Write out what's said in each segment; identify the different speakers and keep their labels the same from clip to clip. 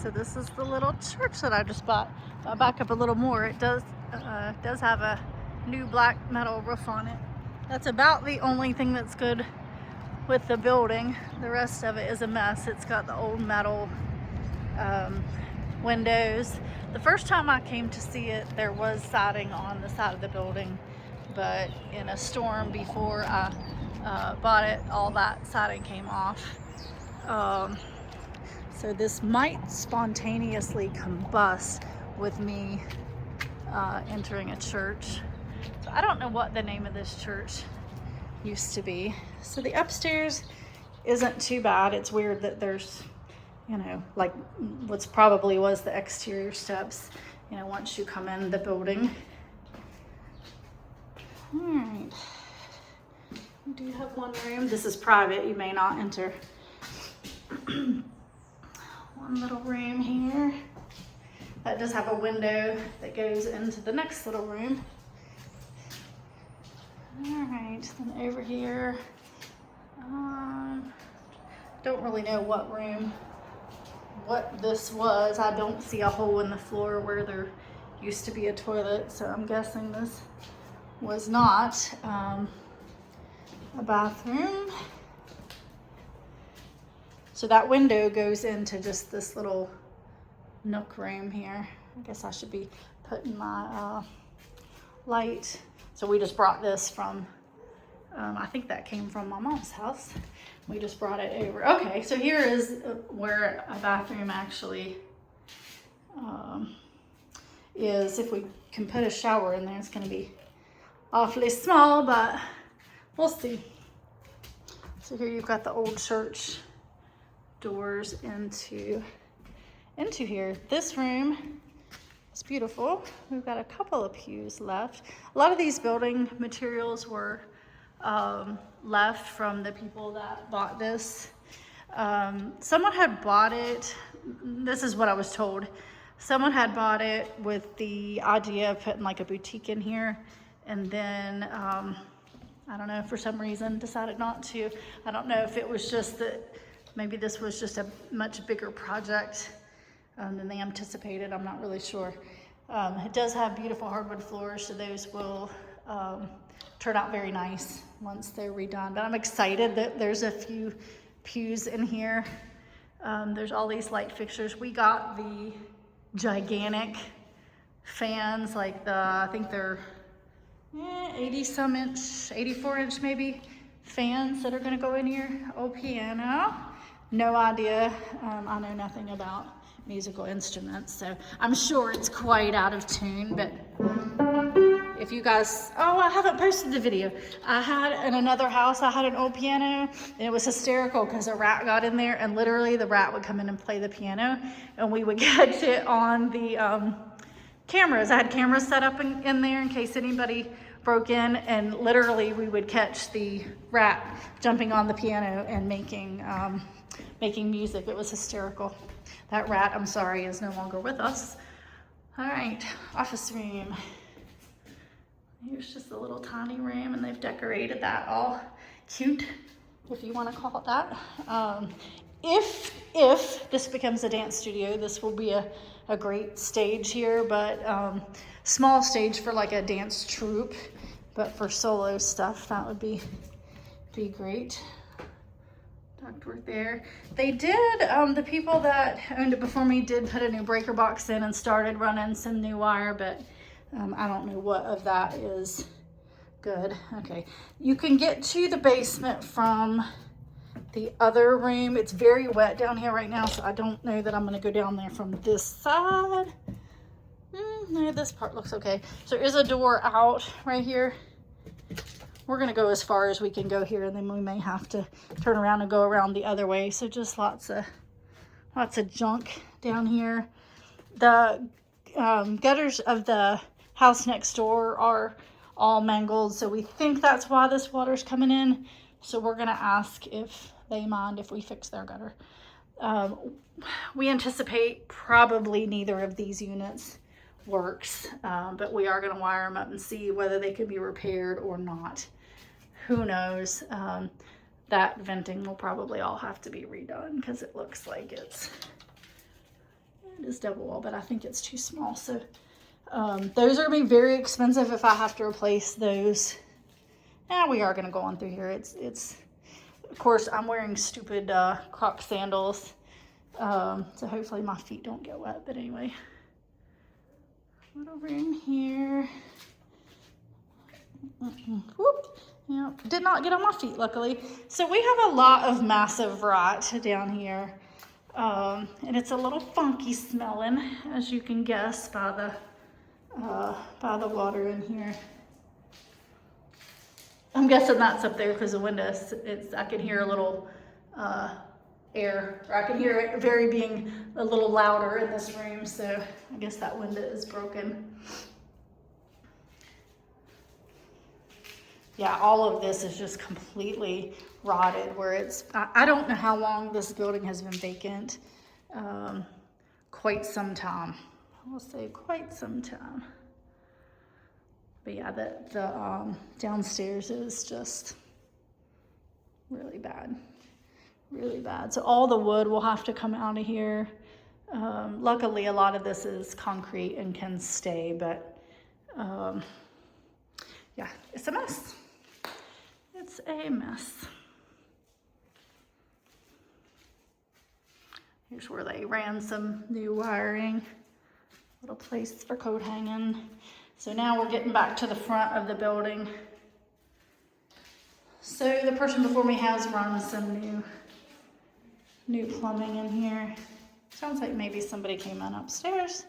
Speaker 1: So this is the little church that I just bought. I'll back up a little more. It does have a new black metal roof on it. That's about the only thing that's good with the building. The rest of it is a mess. It's got the old metal windows. The first time I came to see it, there was siding on the side of the building, but in a storm before I bought it, all that siding came off. So this might spontaneously combust with me entering a church. So I don't know what the name of this church used to be. So the upstairs isn't too bad. It's weird that there's, you know, like what's probably was the exterior steps, you know, once you come in the building. All right. We do have one room. This is private. You may not enter. One little room here. That does have a window that goes into the next little room. All right, then over here, don't really know what this was. I don't see a hole in the floor where there used to be a toilet, so I'm guessing this was not a bathroom. So that window goes into just this little nook room here. I guess I should be putting my light. So we just brought this from, I think that came from my mom's house. We just brought it over. Okay, so here is where a bathroom actually is. If we can put a shower in there, it's gonna be awfully small, but we'll see. So here you've got the old church doors into here. This room is beautiful. We've got a couple of pews left. A lot of these building materials were left from the people that bought this. Someone had bought it, this is what I was told. Someone had bought it with the idea of putting like a boutique in here, and then I don't know, for some reason decided not to. I don't know if it was just that maybe this was just a much bigger project than they anticipated. I'm not really sure. It does have beautiful hardwood floors, so those will turn out very nice once they're redone. But I'm excited that there's a few pews in here. There's all these light fixtures. We got the gigantic fans, like I think they're 80-some inch, 84 inch maybe, fans that are gonna go in here. Old piano. No idea. I know nothing about musical instruments, so I'm sure it's quite out of tune. But if you guys, I haven't posted the video. I had in another house, I had an old piano, and it was hysterical because a rat got in there, and literally the rat would come in and play the piano, and we would catch it on the cameras. I had cameras set up in there in case anybody broke in, and literally we would catch the rat jumping on the piano and making music. It was hysterical. That rat, I'm sorry, is no longer with us. All right, office room. Here's just a little tiny room, and they've decorated that all cute, if you want to call it that. If this becomes a dance studio, this will be a great stage here, but small stage for like a dance troupe, but for solo stuff, that would be great. Ductwork there. They did, the people that owned it before me did put a new breaker box in and started running some new wire, but I don't know what of that is good. Okay, you can get to the basement from the other room. It's very wet down here right now, so I don't know that I'm gonna go down there from this side. No, this part looks okay. So there is a door out right here. We're gonna go as far as we can go here, and then we may have to turn around and go around the other way. So just lots of junk down here. The gutters of the house next door are all mangled, so we think that's why this water's coming in. So we're gonna ask if they mind if we fix their gutter. We anticipate probably neither of these units works, but we are gonna wire them up and see whether they could be repaired or not. Who knows? That venting will probably all have to be redone because it looks like double wall, but I think it's too small. So those are gonna be very expensive if I have to replace those. Now we are gonna go on through here. It's of course I'm wearing stupid Croc sandals, so hopefully my feet don't get wet. But anyway, what over in here? Whoop. Yeah, did not get on my feet, luckily. So we have a lot of massive rot down here. And it's a little funky smelling, as you can guess by the water in here. I'm guessing that's up there because the window, I can hear a little air, or I can hear it being a little louder in this room, so I guess that window is broken. Yeah, all of this is just completely rotted where I don't know how long this building has been vacant. Quite some time. I'll say quite some time. But yeah, the downstairs is just really bad. Really bad. So all the wood will have to come out of here. Luckily, a lot of this is concrete and can stay, but yeah, it's a mess. It's a mess. Here's where they ran some new wiring. Little place for coat hanging. So now we're getting back to the front of the building. So the person before me has run some new plumbing in here. Sounds like maybe somebody came in upstairs.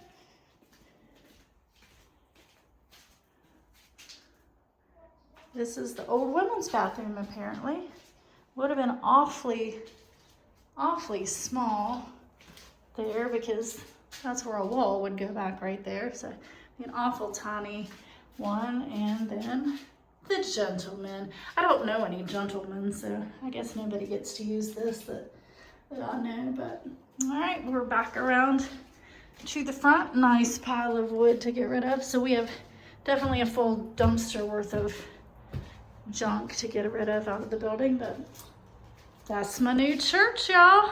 Speaker 1: This is the old women's bathroom, apparently. Would have been awfully small there because that's where a wall would go back right there. So an awful tiny one. And then the gentleman. I don't know any gentlemen, so I guess nobody gets to use this that I know. But all right, we're back around to the front. Nice pile of wood to get rid of. So we have definitely a full dumpster worth of junk to get rid of out of the building, but that's my new church, y'all.